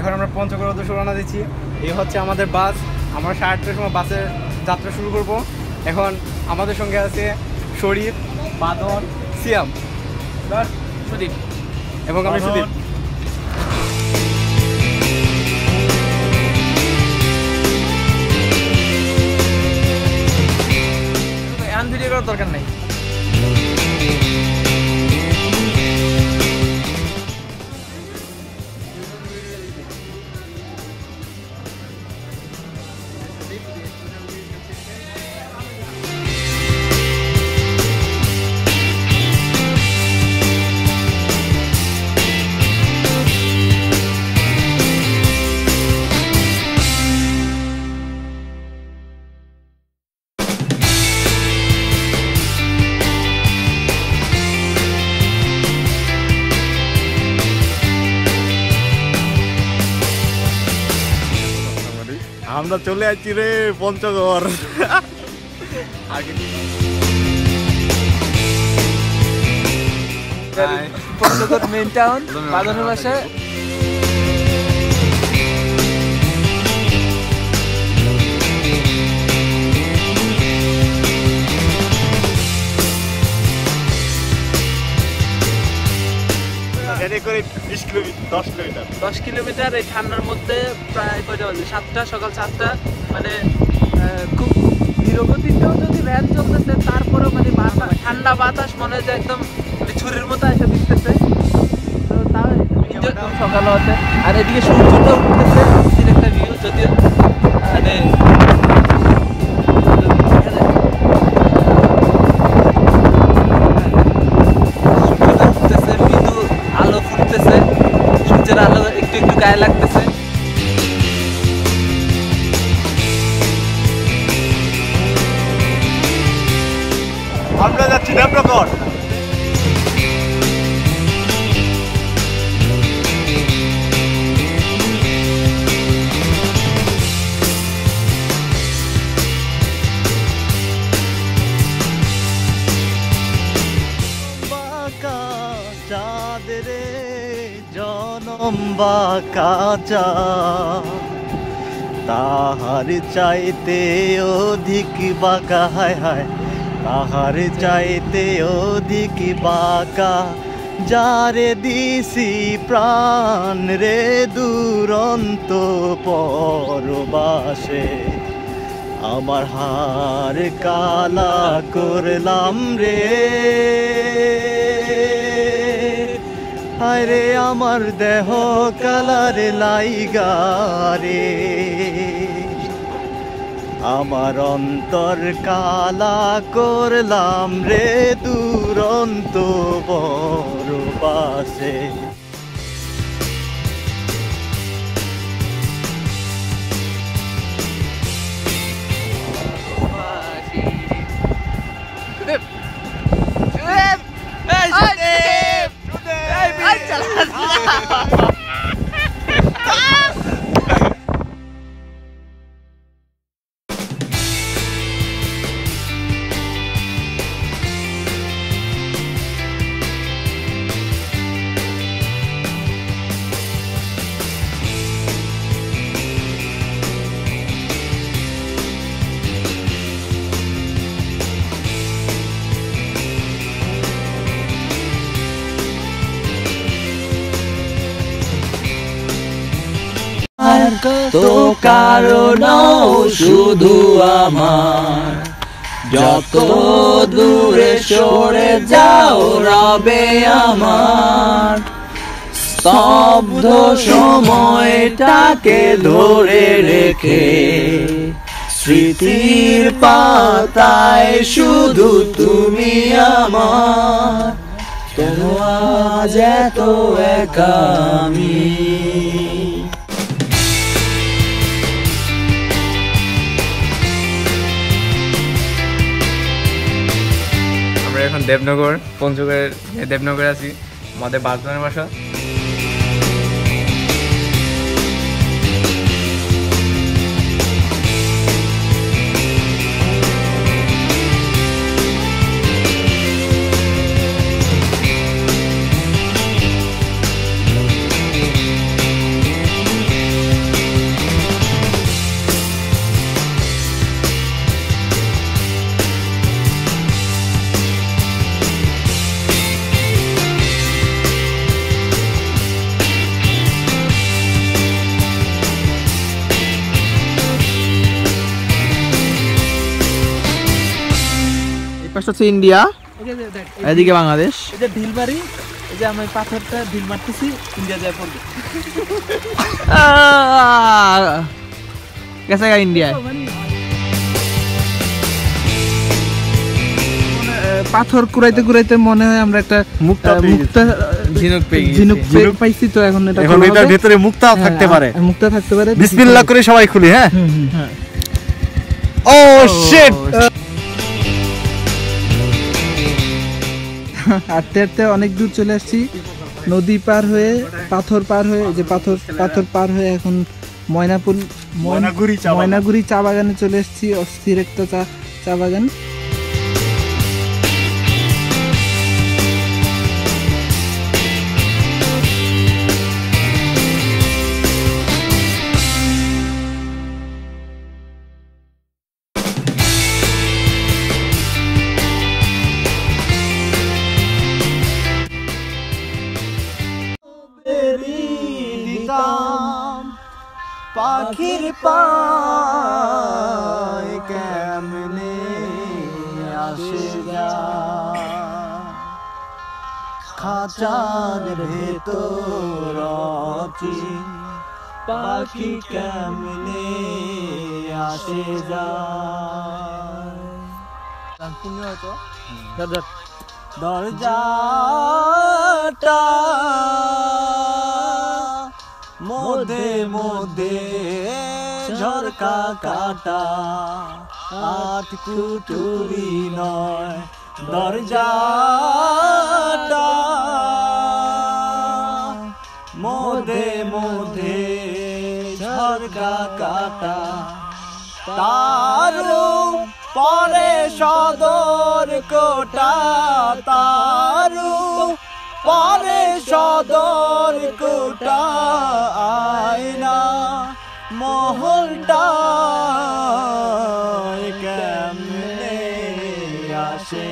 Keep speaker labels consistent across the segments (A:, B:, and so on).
A: এখন আমরা পঞ্চগড় উদ্দেশ্যে রওনা দিচ্ছি। এই হচ্ছে আমাদের বাস। আমরা 8:30টার সময় বাসের যাত্রা শুরু করব। এখন আমাদের সঙ্গে আছে শরীফ, বাদন, সিয়াম, সুদীপ এবং আমি সুদীপ। ভিডিও করার দরকার নাই।
B: আমরা চলে আসছি রে পঞ্চগড়।
C: পঞ্চগড় মেইন টাউন, বাদনের বাসা।
B: করে 10
C: কিলোমিটার এই ঠান্ডার মধ্যে প্রায় কয়টা বাজে? 7টা, সকাল 7টা। মানে খুব ধীরগতিতেও যদি ভ্যান চলতেছে, তারপরেও মানে ঠান্ডা বাতাস মনে হয় যে একদম ছুরির মতো এসে দিতেছে। তো তাও সকাল হতে, আর এদিকে সূর্যটা উঠতেছে, একটা ভিউ। যদিও মানে সূর্যের আলো একটু একটু গায়ে লাগতেছে।
B: আমরা যাচ্ছি দেবনগর। চাঁদরে জনম বাঁকা, তাহার চাইতে অধিক বাঁকা, হায় হায় তাহার চাইতে অধিক বাঁকা, যারে দিছি প্রাণ রে দুরন্ত পরবাসে, আমার হার কালা করলাম রে, হায় রে আমার দেহ কালার লাইগা রে, আমার অন্তর কালা করলাম রে দুরন্ত পরবাসে।
C: তো কারণ শুধু আমার, যত দূরে সরে যাও রবে আমার, স্তব্ধ সময়টাকে ধরে রেখে স্মৃতির পাতায় শুধু তুমি আমার, তো আজ এত একা আমি।
A: এখন দেবনগর, পঞ্চগড়ের দেবনগরে আছি, আমাদের বাদনের বাসা।
D: পাশে হচ্ছে ইন্ডিয়া,
C: এই যে দেখ,
D: এদিকে বাংলাদেশ।
C: এই যে ঢিল মারি, এই যে আমি পাথরটা ঢিল মারতেছি, ইন্ডিয়া যায় পড়বে।
D: গেছে গা ইন্ডিয়ায়।
C: পাথর কুড়াইতে কুড়াইতে মনে হয় আমরা একটা
B: মুক্তা
C: ঝিনুক পাইছি, তো এখন এটা
B: এখন এটার ভিতরে মুক্তা থাকতে পারে।
C: মুক্তা থাকতে পারে।
B: বিসমিল্লাহ করে সবাই খুলি। হ্যাঁ, ও শিট।
C: হাঁটতে হাঁটতে অনেক দূর চলে আসছি, নদী পার হয়ে, পাথর পার হয়ে, যে পাথর পার হয়ে এখন ময়নাগুড়ি চা বাগানে চলে এসেছি। অস্থির একটা চা বাগান।
B: পাখির পায় কেমনে আসে যায়, খাঁচার ভেতর পাখি কেমনে আসে যায়। দরজাটা মধ্যে মধ্যে ঝরকা কাটা, আট কুটুরি নয় দরজাটা, মধ্যে মধ্যে ঝরকা কাটা, তারু পরে সদর কোটা, তারু পরে সদর কোটা, আয়না মহলটা কেমনে আসে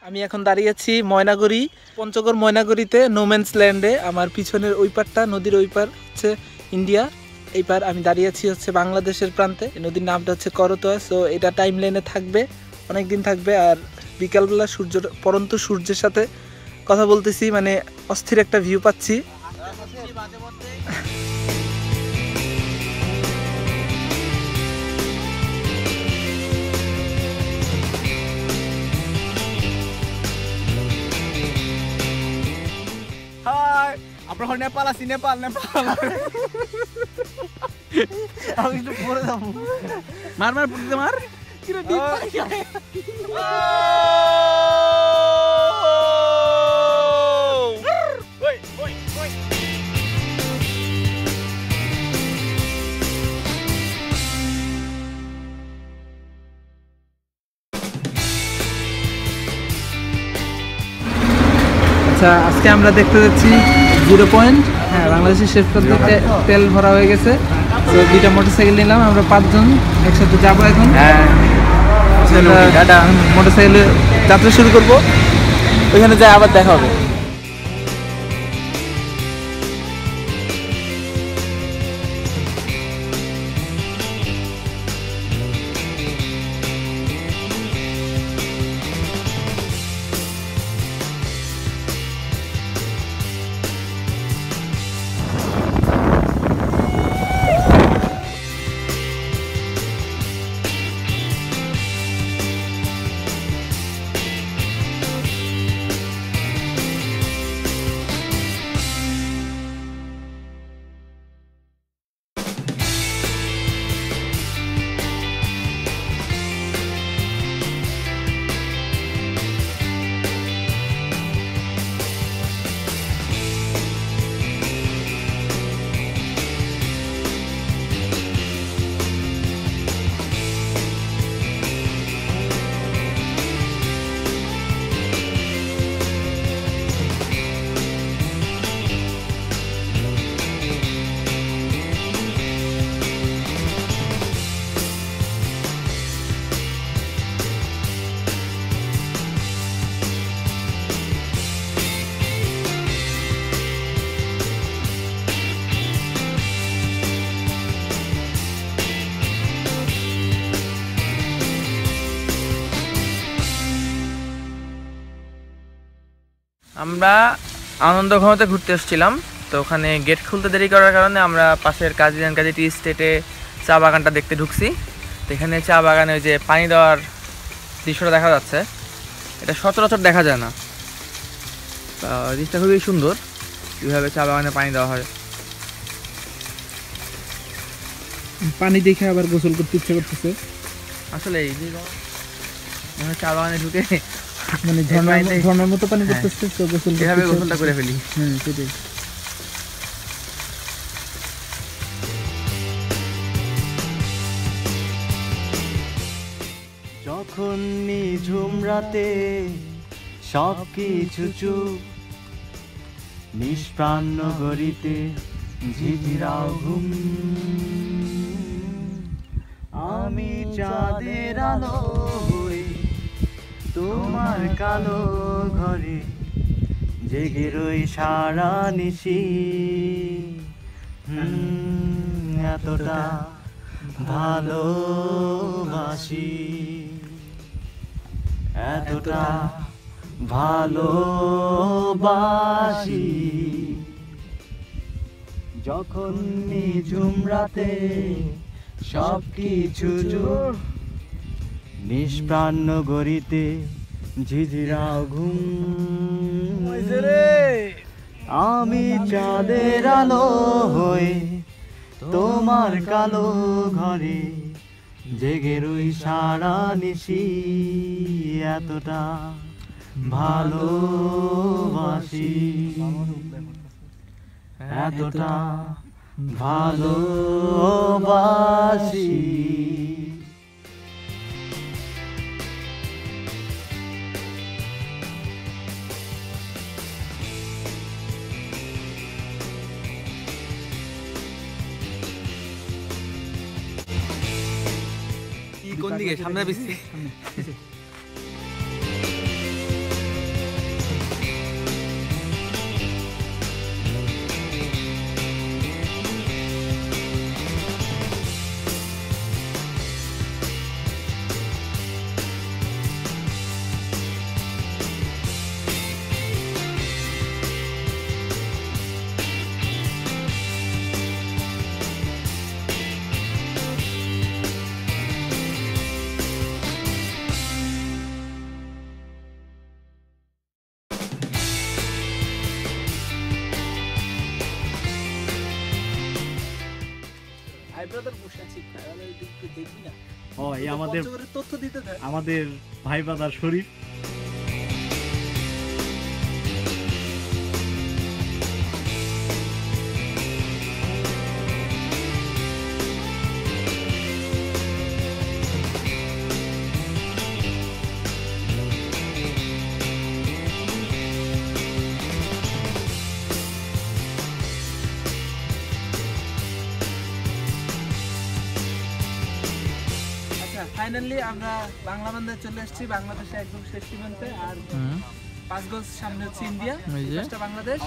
C: আমি এখন দাঁড়িয়েছি ময়নাগুড়ি, পঞ্চগড় ময়নাগুড়িতে, নোম্যান্স ল্যান্ডে। আমার পিছনের ওই পারটা, নদীর ওই পার হচ্ছে ইন্ডিয়া, এই পার আমি দাঁড়িয়েছি হচ্ছে বাংলাদেশের প্রান্তে। নদীর নামটা হচ্ছে করতোয়া। সো এটা টাইম লাইনে থাকবে, অনেকদিন থাকবে। আর বিকালবেলা পরন্ত সূর্যের সাথে কথা বলতেছি, মানে অস্থির একটা ভিউ পাচ্ছি।
A: আমরা নেপাল আছি, নেপাল।
B: আমি একটু পরে যাবো।
C: মার পুটিতে মার। আচ্ছা, আজকে আমরা দেখতে যাচ্ছি 0 পয়েন্ট। হ্যাঁ, বাংলাদেশের শেষ প্রান্তে তেল ভরা হয়ে গেছে। তো 2টা মোটরসাইকেল নিলাম, আমরা 5 জন একসাথে যাবো এখন। মোটরসাইকেলে যাত্রা শুরু করবো, ওইখানে যাই আবার দেখা হবে। আমরা আনন্দঘনতে ঘুরতে এসেছিলাম, তো ওখানে গেট খুলতে দেরি করার কারণে আমরা পাশের কাজী টি স্টেটে চা বাগানটা দেখতে ঢুকছি। তো এখানে চা বাগানে ওই যে পানি দেওয়ার দৃশ্যটা দেখা যাচ্ছে, এটা সচরাচর দেখা যায় না। জিনিসটা খুবই সুন্দর, কীভাবে চা বাগানে পানি দেওয়া হয়।
D: পানি দেখে আবার গোসল করতে ইচ্ছে করতেছে,
C: আসলে এই যে চা বাগানে ঢুকে
D: মানে ঝর্ণার মতো পানি করতেছে, তো গোসল
C: এভাবে গোসলটা করে ফেলি।
D: হ্যাঁ সেটাই।
B: যখন নিঝুম রাতে সব কিছু চুপ, নিষ্প্রাণ নগরীতে ঝিঝিরাও ঘুম, আমি চাঁদের আলো হই তোমার কালো ঘরে, জেগে রই সারা নিশি। এতটা ভালোবাসি, এতটা ভালোবাসি। যখন নিঝুম রাতে সব কিছু চুপ, নিষ্প্রাণ নগরীতে ঝিঝিরাও ঘুম, আমি চাঁদের আলো হয়ে তোমার কালো ঘরে, জেগে রই সারা নিশি। এতটা ভালোবাসি, এতটা ভালোবাসি।
C: কোন দিকে? সামনে পিছনে?
D: তথ্য দিতে
B: আমাদের ভাই বাদার শরীফ।
C: ফাইনালি আমরা বাংলা বান্ধে চলে এসেছি, বাংলাদেশে একদম শেষ সীমান্তে। আর 5 গজ সামনে হচ্ছে ইন্ডিয়া, পাশটা বাংলাদেশ।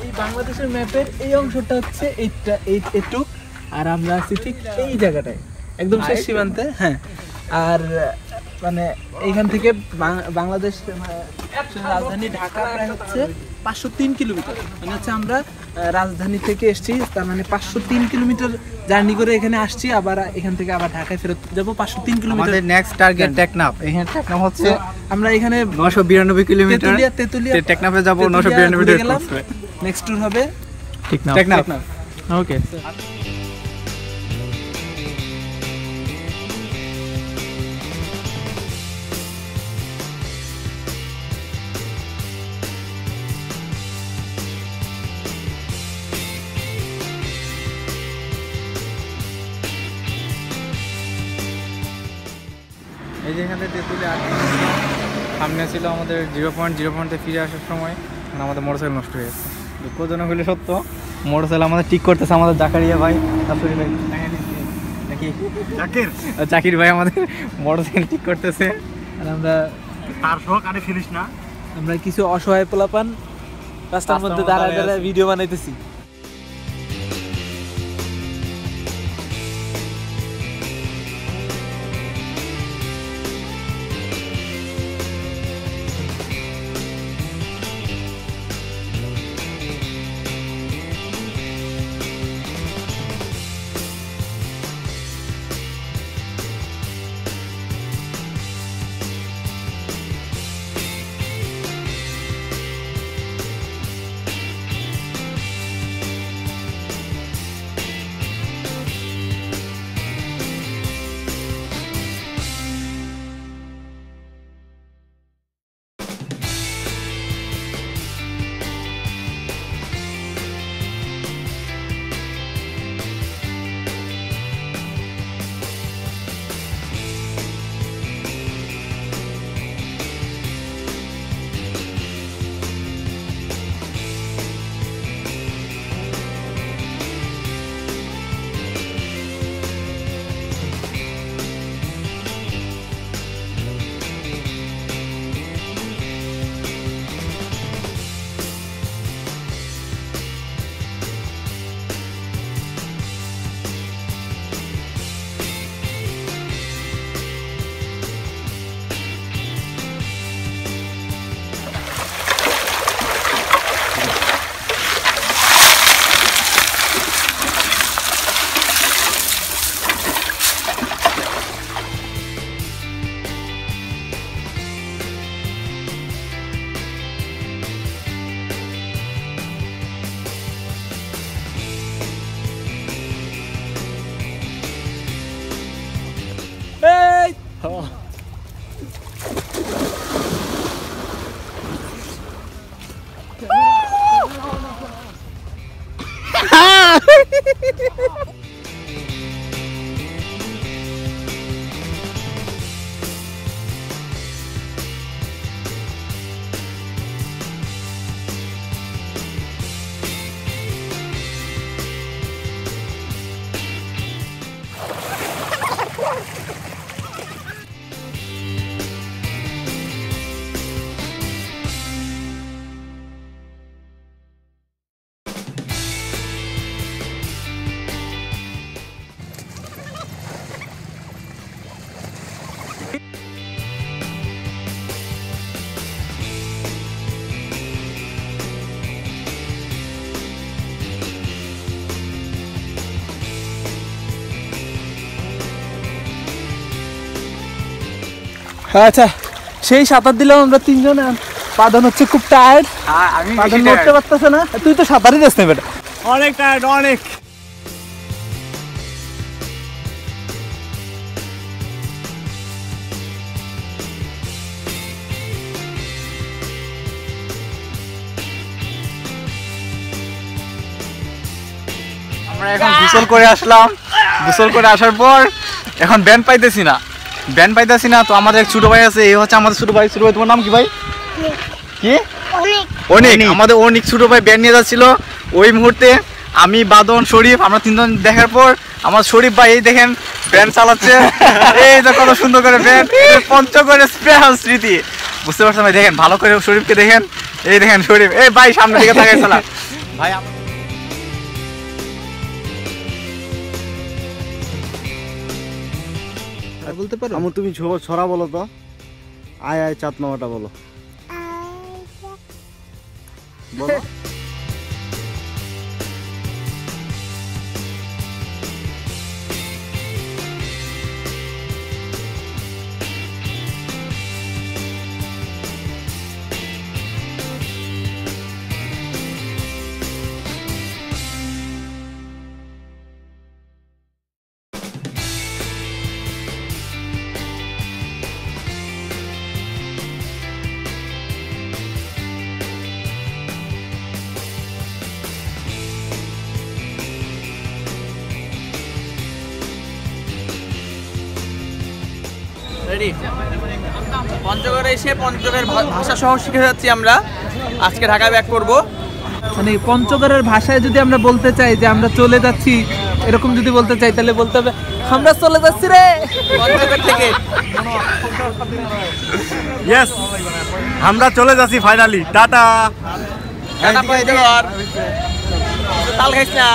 C: এই বাংলাদেশের ম্যাপের এই অংশটা হচ্ছে এইটুক, আর আমরা আছি ঠিক এই জায়গাটায় একদম শেষ সীমান্তে। হ্যাঁ, আর মানে এইখান থেকে বাংলাদেশ রাজধানী ঢাকা প্রায় হচ্ছে 503 কিলোমিটার। মানে হচ্ছে আমরা রাজধানী থেকে এসেছি, তার মানে 503 কিলোমিটার জার্নি করে এখানে আসছি। আবার এখান থেকে আবার ঢাকায় ফেরত যাব 503 কিলোমিটার।
A: আমাদের নেক্সট টার্গেট টেকনাফ। এখানে টেকনাফ হচ্ছে
C: আমরা এখানে
A: 992 কিলোমিটার।
C: তেতুলিয়া
A: টেকনাফে যাব 992
C: গেলাম। নেক্সট ট্যুর হবে
A: টেকনাফ।
C: ওকে।
A: এই যেখানে তেঁতুলিয়া সামনে ছিল আমাদের 0.0 পয়েন্টে ফিরে আসার সময় আমাদের মোটরসাইকেল নষ্ট হয়ে গেছে। দুঃখজনক হলে সত্য, মোটরসাইকেল আমাদের ঠিক করতেছে আমাদের জাকারিয়া ভাই, শাশুড়ি ভাই নাকি জাকির ভাই আমাদের মোটরসাইকেল ঠিক করতেছে।
C: আর আমরা
B: তার শখ আরে ফিরিস না,
C: আমরা কিছু অসহায় পোলাপান রাস্তার মধ্যে দাঁড়ায় দাঁড়ায় ভিডিও বানাইতেছি। আচ্ছা সেই সাঁতার দিলাম আমরা তিনজনে, বাদন হচ্ছে খুব টায়ার্ড,
A: আমি
C: বাদন নড়তে পারতেছে না। তুই তো সাঁতারই যাস না বেটা।
A: অনেক টায়ার্ড অনেক। আমরা এখন গোসল করে আসলাম, গোসল করে আসার পর এখন ব্যান্ড পাইতেছি না, তো আমাদের এক ছোট ভাই আছে, এই হচ্ছে আমাদের ছোট ভাই। তোমার নাম কি ভাই? কি? অনেক। আমাদের অনেক ছোট ভাই ব্যান্ড নিয়ে যাচ্ছিল, ওই মুহূর্তে আমি, বাদন, শরীফ, আমরা তিনজন দেখার পর আমার শরীফ ভাই এই দেখেন ব্যান্ড চালাচ্ছে, এই যে কত সুন্দর করে ব্যান্ড, পঞ্চগড়ের স্পেশাল স্মৃতি, বুঝতে পারছেন ভাই? দেখেন ভালো করে শরীফকে দেখেন, এই দেখেন শরীফ, এই ভাই সামনের দিকে তাকাই চালা ভাই।
C: বলতে পারো?
B: আমু তুমি ছড়া বলো তো, আয় আয় চাঁদ মামাটা বলো। বলো।
E: রেডি? পঞ্চগড়ে এসে পঞ্চগড়ের ভাষা সহ শিখে যাচ্ছি আমরা। আজকে ঢাকায় ব্যাক করব।
C: মানে পঞ্চগড়ের ভাষায় যদি আমরা বলতে চাই যে আমরা চলে যাচ্ছি, এরকম যদি বলতে চাই তাহলে বলতে হবে আমরা চলে যাচ্ছি রে
E: পঞ্চগড় থেকে।
B: ইয়েস, আমরা চলে যাচ্ছি ফাইনালি। টাটা।
E: টাটা পঞ্চগড়। তাল খাইস না।